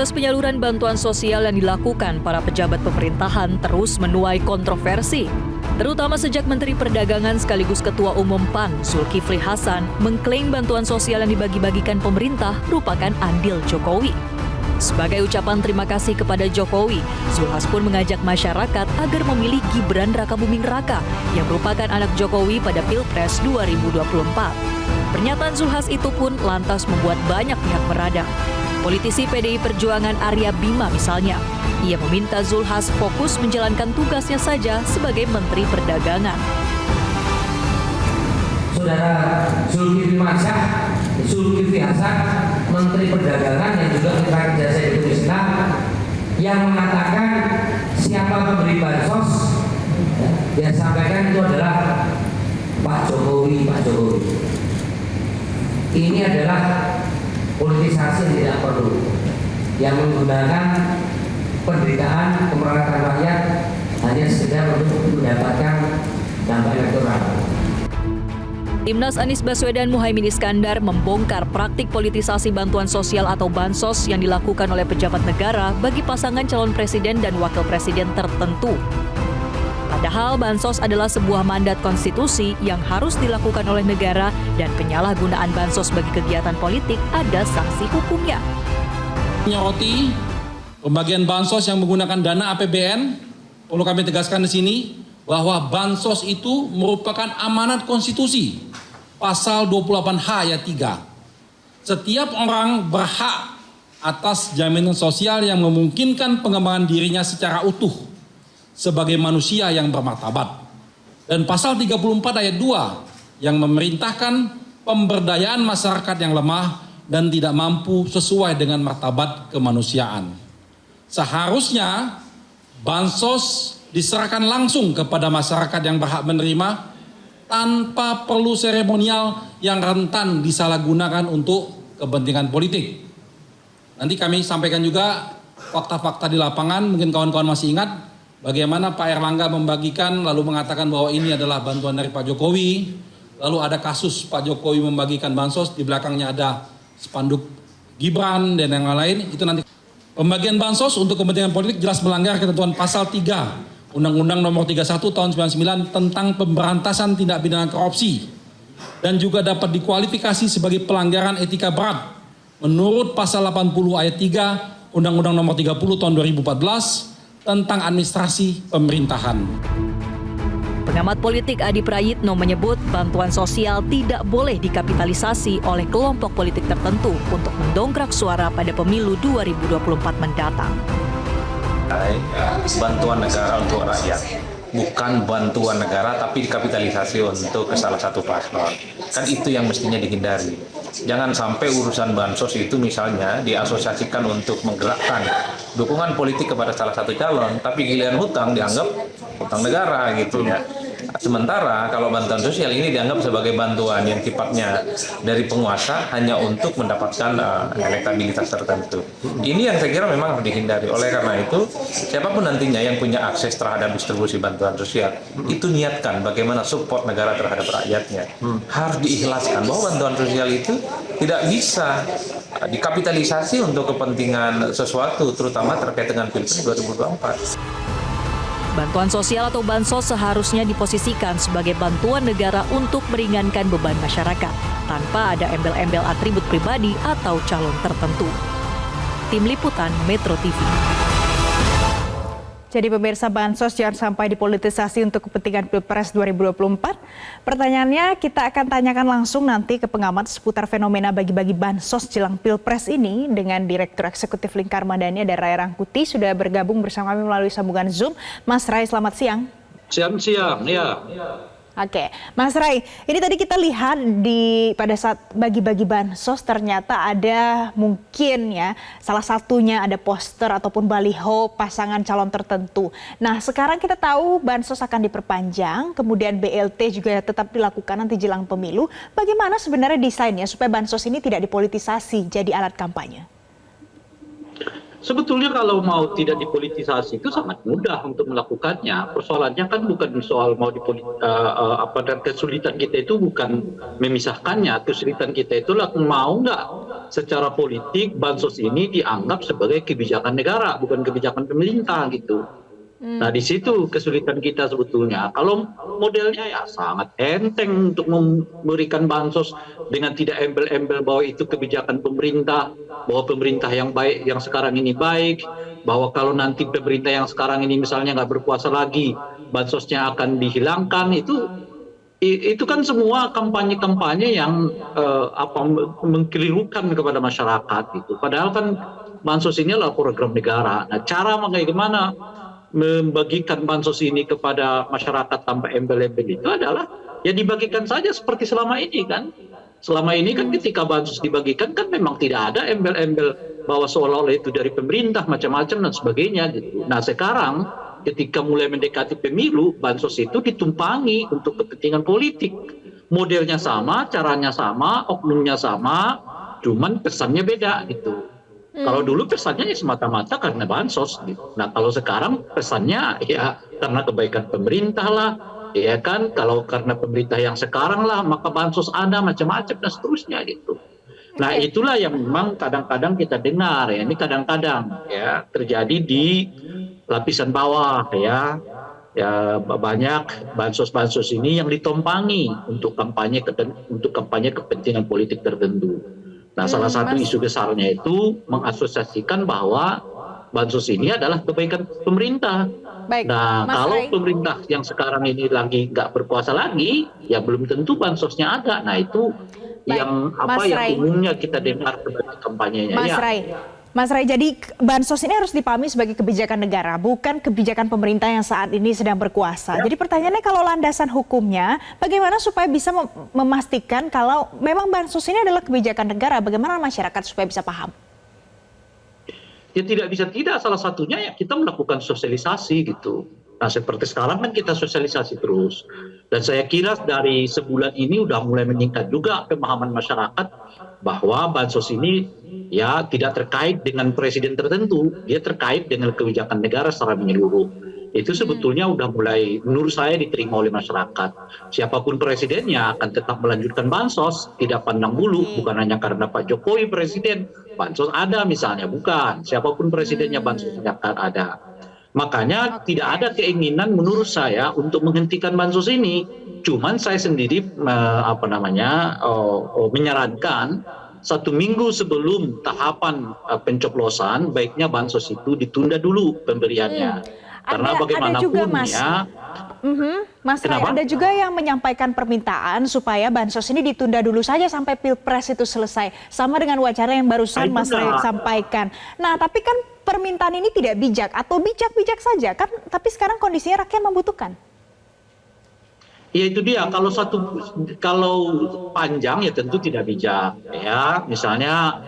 Proses penyaluran bantuan sosial yang dilakukan para pejabat pemerintahan terus menuai kontroversi. Terutama sejak Menteri Perdagangan sekaligus Ketua Umum PAN, Zulkifli Hasan, mengklaim bantuan sosial yang dibagi-bagikan pemerintah merupakan andil Jokowi. Sebagai ucapan terima kasih kepada Jokowi, Zulhas pun mengajak masyarakat agar memilih Gibran Rakabuming Raka yang merupakan anak Jokowi pada Pilpres 2024. Pernyataan Zulhas itu pun lantas membuat banyak pihak meradang. Politisi PDI Perjuangan Arya Bima misalnya, ia meminta Zulhas fokus menjalankan tugasnya saja sebagai Menteri Perdagangan. Saudara Zulkifli Hasan, Menteri Perdagangan yang juga Mitra Kerja Indonesia, yang mengatakan siapa pemberi bansos, yang sampaikan itu adalah Pak Jokowi. Ini adalah politisasi yang tidak perlu, yang menggunakan penderitaan kemerawatan rakyat hanya sekedar untuk mendapatkan dampak elektoral. Timnas Anies Baswedan Muhaimin Iskandar membongkar praktik politisasi bantuan sosial atau bansos yang dilakukan oleh pejabat negara bagi pasangan calon presiden dan wakil presiden tertentu. Padahal bansos adalah sebuah mandat konstitusi yang harus dilakukan oleh negara dan penyalahgunaan bansos bagi kegiatan politik ada sanksi hukumnya. Menyoroti pembagian bansos yang menggunakan dana APBN, perlu kami tegaskan di sini bahwa bansos itu merupakan amanat konstitusi. Pasal 28H ayat 3. Setiap orang berhak atas jaminan sosial yang memungkinkan pengembangan dirinya secara utuh sebagai manusia yang bermartabat. Dan pasal 34 ayat 2 yang memerintahkan pemberdayaan masyarakat yang lemah dan tidak mampu sesuai dengan martabat kemanusiaan. Seharusnya bansos diserahkan langsung kepada masyarakat yang berhak menerima tanpa perlu seremonial yang rentan disalahgunakan untuk kepentingan politik. Nanti kami sampaikan juga fakta-fakta di lapangan, mungkin kawan-kawan masih ingat bagaimana Pak Erlangga membagikan lalu mengatakan bahwa ini adalah bantuan dari Pak Jokowi. Lalu ada kasus Pak Jokowi membagikan bansos, di belakangnya ada spanduk Gibran dan yang lain. Itu nanti pembagian bansos untuk kepentingan politik jelas melanggar ketentuan pasal 3 Undang-Undang Nomor 31 Tahun 99 tentang pemberantasan tindak pidana korupsi dan juga dapat dikualifikasi sebagai pelanggaran etika berat menurut pasal 80 ayat 3 Undang-Undang Nomor 30 Tahun 2014 tentang administrasi pemerintahan. Pengamat politik Adi Prayitno menyebut bantuan sosial tidak boleh dikapitalisasi oleh kelompok politik tertentu untuk mendongkrak suara pada pemilu 2024 mendatang. Bantuan negara untuk rakyat, bukan bantuan negara tapi dikapitalisasi untuk ke salah satu paslon. Kan itu yang mestinya dihindari. Jangan sampai urusan bansos itu misalnya diasosiasikan untuk menggerakkan dukungan politik kepada salah satu calon, tapi giliran hutang dianggap hutang negara gitu ya. Sementara kalau bantuan sosial ini dianggap sebagai bantuan yang sifatnya dari penguasa hanya untuk mendapatkan elektabilitas tertentu. Ini yang saya kira memang harus dihindari. Oleh karena itu, siapapun nantinya yang punya akses terhadap distribusi bantuan sosial, itu niatkan bagaimana support negara terhadap rakyatnya. Harus diikhlaskan bahwa bantuan sosial itu tidak bisa dikapitalisasi untuk kepentingan sesuatu, terutama terkait dengan Pilpres 2024. Bantuan sosial atau bansos seharusnya diposisikan sebagai bantuan negara untuk meringankan beban masyarakat, tanpa ada embel-embel atribut pribadi atau calon tertentu. Tim Liputan Metro TV. Jadi pemirsa, bansos jangan sampai dipolitisasi untuk kepentingan Pilpres 2024. Pertanyaannya kita akan tanyakan langsung nanti ke pengamat seputar fenomena bagi-bagi bansos jelang Pilpres ini dengan Direktur Eksekutif Lingkar Madani ada Ray Rangkuti sudah bergabung bersama kami melalui sambungan Zoom. Mas Ray, selamat siang. Siang, ya. Oke, Mas Ray, ini tadi kita lihat pada saat bagi-bagi bansos ternyata ada mungkin ya salah satunya ada poster ataupun baliho pasangan calon tertentu. Nah, sekarang kita tahu bansos akan diperpanjang, kemudian BLT juga tetap dilakukan nanti jelang pemilu. Bagaimana sebenarnya desainnya supaya bansos ini tidak dipolitisasi jadi alat kampanye? Sebetulnya kalau mau tidak dipolitisasi itu sangat mudah untuk melakukannya. Persoalannya kan bukan soal mau dan kesulitan kita itu bukan memisahkannya. Kesulitan kita itu mau nggak secara politik bansos ini dianggap sebagai kebijakan negara, bukan kebijakan pemerintah gitu. Nah, di situ kesulitan kita sebetulnya. Kalau modelnya ya sangat enteng untuk memberikan bansos dengan tidak embel-embel bahwa itu kebijakan pemerintah, bahwa pemerintah yang baik yang sekarang ini baik, bahwa kalau nanti pemerintah yang sekarang ini misalnya nggak berkuasa lagi, bansosnya akan dihilangkan. Itu kan semua kampanye-kampanye yang mengkelirukan kepada masyarakat itu. Padahal kan bansos ini adalah program negara. Nah, cara bagaimana membagikan bansos ini kepada masyarakat tanpa embel-embel itu adalah ya dibagikan saja seperti selama ini kan. Selama ini kan ketika bansos dibagikan kan memang tidak ada embel-embel bahwa seolah-olah itu dari pemerintah macam-macam dan sebagainya gitu. Nah, sekarang ketika mulai mendekati pemilu, bansos itu ditumpangi untuk kepentingan politik. Modelnya sama, caranya sama, oknumnya sama, cuman pesannya beda gitu. Kalau dulu pesannya ya semata-mata karena bansos gitu. Nah, kalau sekarang pesannya ya karena kebaikan pemerintah lah, ya kan. Kalau karena pemerintah yang sekarang lah, maka bansos ada macam-macam dan seterusnya gitu. Nah, itulah yang memang kadang-kadang kita dengar ya. Ini kadang-kadang ya terjadi di lapisan bawah ya. Ya banyak bansos-bansos ini yang ditompangi untuk kampanye kepentingan politik tertentu. Nah, salah satu isu besarnya itu mengasosiasikan bahwa bansos ini adalah kebaikan pemerintah. Baik, Nah, Mas kalau Ray. pemerintah yang sekarang ini lagi nggak berkuasa lagi, ya belum tentu bansosnya ada. Nah, itu Baik, yang Mas Ray. umumnya kita dengar sebagai kampanyenya. Mas Ya. Ray. Mas Ray, jadi bansos ini harus dipahami sebagai kebijakan negara, bukan kebijakan pemerintah yang saat ini sedang berkuasa. Jadi pertanyaannya kalau landasan hukumnya, bagaimana supaya bisa memastikan kalau memang bansos ini adalah kebijakan negara, bagaimana masyarakat supaya bisa paham? Ya tidak bisa tidak, salah satunya ya kita melakukan sosialisasi gitu. Nah, seperti sekarang kan kita sosialisasi terus. Dan saya kira dari sebulan ini udah mulai meningkat juga pemahaman masyarakat bahwa bansos ini ya tidak terkait dengan presiden tertentu, dia terkait dengan kebijakan negara secara menyeluruh. Itu sebetulnya udah mulai menurut saya diterima oleh masyarakat. Siapapun presidennya akan tetap melanjutkan bansos, tidak pandang bulu, bukan hanya karena Pak Jokowi presiden, bansos ada misalnya, bukan. Siapapun presidennya bansos akan ada. Makanya tidak ada keinginan menurut saya untuk menghentikan bansos ini. Cuman saya sendiri menyarankan 1 minggu sebelum tahapan pencoblosan baiknya bansos itu ditunda dulu pemberiannya. Karena bagaimanapun ya. Mas Ray, ada juga yang menyampaikan permintaan supaya bansos ini ditunda dulu saja sampai Pilpres itu selesai. Sama dengan wacana yang barusan Mas Ray sampaikan. Nah, tapi kan permintaan ini tidak bijak atau bijak-bijak saja kan, tapi sekarang kondisinya rakyat membutuhkan. Ya itu dia, kalau panjang ya tentu tidak bijak ya. Misalnya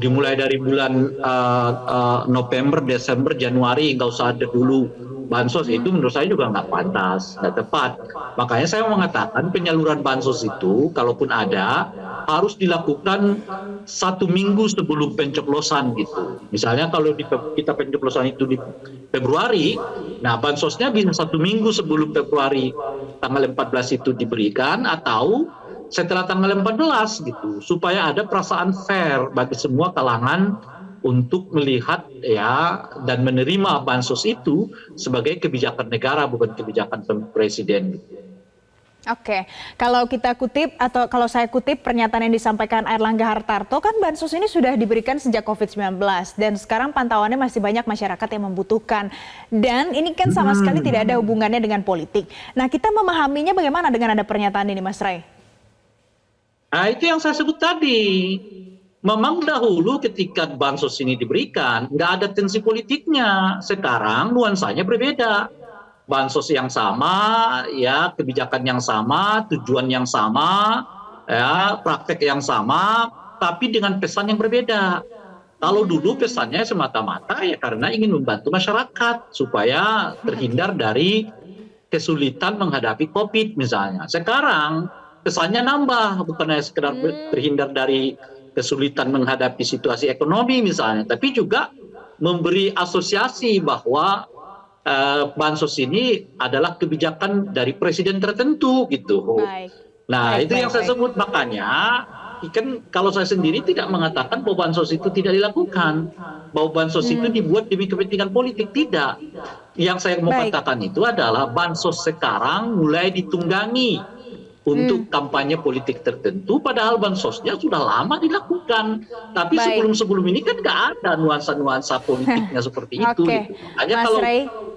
dimulai dari bulan November, Desember, Januari nggak usah ada dulu bansos, itu menurut saya juga nggak pantas, nggak tepat. Makanya saya mengatakan penyaluran bansos itu kalaupun ada harus dilakukan 1 minggu sebelum pencoblosan gitu. Misalnya kalau kita pencoblosan itu di Februari, nah bansosnya bisa 1 minggu sebelum Februari tanggal 14 itu diberikan atau setelah tanggal 14 gitu, supaya ada perasaan fair bagi semua kalangan untuk melihat ya dan menerima bansos itu sebagai kebijakan negara, bukan kebijakan presiden. Oke, kalau kita kutip atau kalau saya kutip pernyataan yang disampaikan Airlangga Hartarto, kan bansos ini sudah diberikan sejak COVID-19 dan sekarang pantauannya masih banyak masyarakat yang membutuhkan. Dan ini kan sama sekali tidak ada hubungannya dengan politik. Nah, kita memahaminya bagaimana dengan ada pernyataan ini, Mas Ray? Nah, itu yang saya sebut tadi. Memang dahulu ketika bansos ini diberikan, nggak ada tensi politiknya. Sekarang nuansanya berbeda. Bansos yang sama, ya kebijakan yang sama, tujuan yang sama, ya praktek yang sama, tapi dengan pesan yang berbeda. Kalau dulu pesannya semata-mata ya karena ingin membantu masyarakat supaya terhindar dari kesulitan menghadapi COVID misalnya. Sekarang pesannya nambah, bukan hanya sekedar terhindar dari kesulitan menghadapi situasi ekonomi misalnya, tapi juga memberi asosiasi bahwa bansos ini adalah kebijakan dari presiden tertentu gitu. Baik. Nah, Baik, itu yang saya sebut, makanya kan kalau saya sendiri tidak mengatakan bahwa bansos itu tidak dilakukan, bahwa bansos itu dibuat demi kepentingan politik, tidak. Yang saya mau katakan itu adalah bansos sekarang mulai ditunggangi untuk kampanye politik tertentu, padahal bansosnya sudah lama dilakukan. Tapi sebelum ini kan nggak ada nuansa-nuansa politiknya seperti itu. Gitu. Hanya kalau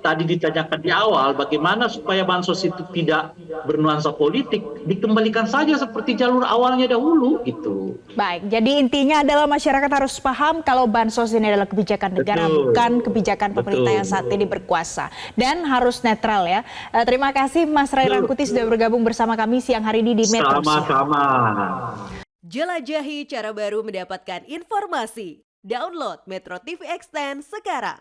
tadi ditanyakan di awal, bagaimana supaya bansos itu tidak bernuansa politik, dikembalikan saja seperti jalur awalnya dahulu gitu. Baik, jadi intinya adalah masyarakat harus paham kalau bansos ini adalah kebijakan negara, bukan kebijakan pemerintah yang saat ini berkuasa. Dan harus netral ya. Terima kasih Mas Ray Rangkuti sudah bergabung bersama kami siang hari ini di Metro. Sama-sama. Jelajahi cara baru mendapatkan informasi. Download Metro TV Extend sekarang.